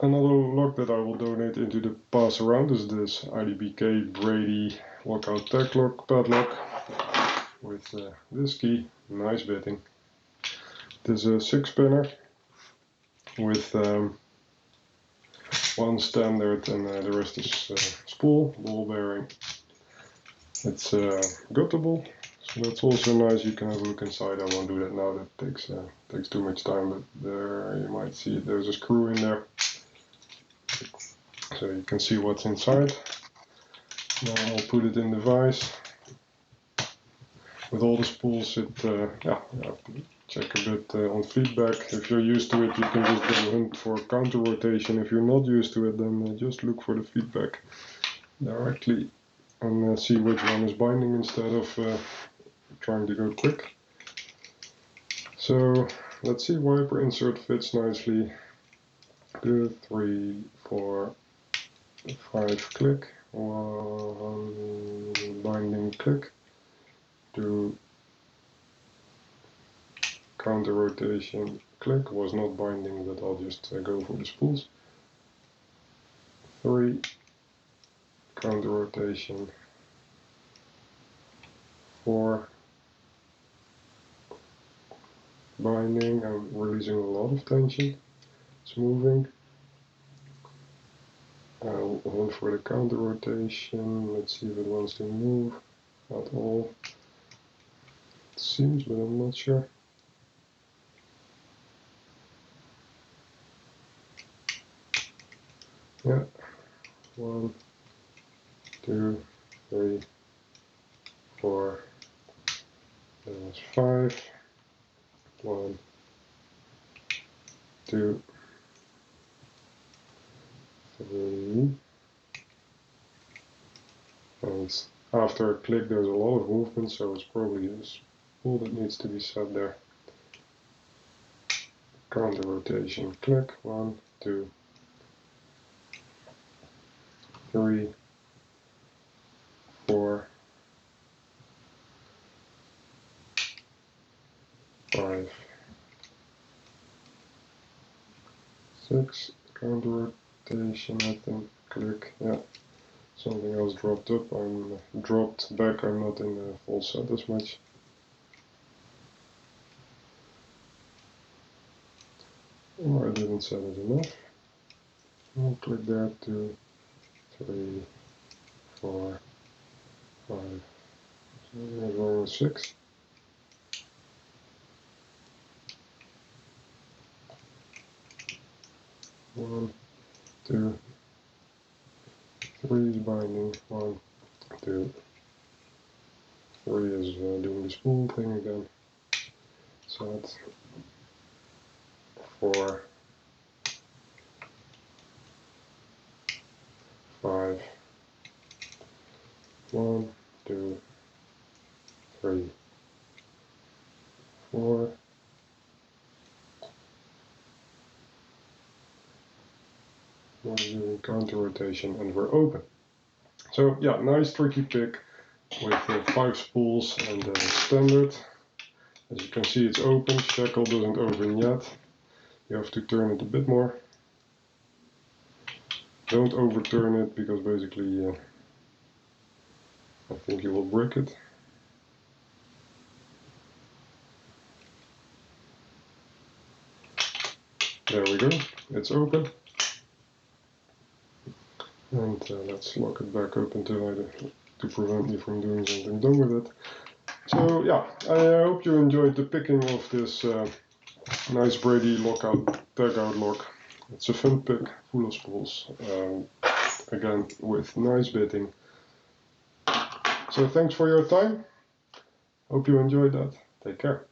Another lock that I will donate into the pass around is this IDBK Brady lockout padlock with this key, nice bitting. This is a 6-spinner with one standard and the rest is spool, ball bearing. It's guttable, so that's also nice. You can have a look inside. I won't do that now, that takes too much time, but there you might see there's a screw in there. So you can see what's inside. Now I'll put it in the vise. With all the spools, you have to check a bit on feedback. If you're used to it, you can just go hunt for counter rotation. If you're not used to it, then just look for the feedback directly and see which one is binding instead of trying to go quick. So let's see, wiper insert fits nicely. 2, 3, 4, 5 click, 1 binding click, 2 counter rotation click, was not binding but I'll just go for the spools, 3 counter rotation, 4 binding. I'm releasing a lot of tension, it's moving. I'll hold for the counter rotation. Let's see if it wants to move. Not all. It seems, but I'm not sure. Yeah. 1, 2, 3, 4. That was 5. 1, 2, 3, and after a click there's a lot of movement, so it's probably a spool that needs to be set there. Counter rotation click, 1, 2, 3, 4, 5, 6, counter rotation, I think, click, yeah. Something else dropped up, I'm dropped back, I'm not in the full set as much. Or I didn't set it enough. I'll click there, 2, 3, 4, 5, as well as 6. One, 2, 3 is binding, 1, 2, 3 is doing the spool thing again. Set 4, 5, 1, 2, 3, 4, we're doing counter rotation and we're open. So yeah, nice tricky pick with 5 spools and standard. As you can see, it's open, shackle doesn't open yet. You have to turn it a bit more. Don't overturn it because basically I think you will break it. There we go, it's open. And let's lock it back up until to prevent me from doing something dumb with it. So yeah, I hope you enjoyed the picking of this nice Brady lockout tagout lock. It's a fun pick, full of spools, again with nice bitting. So thanks for your time, hope you enjoyed that, take care.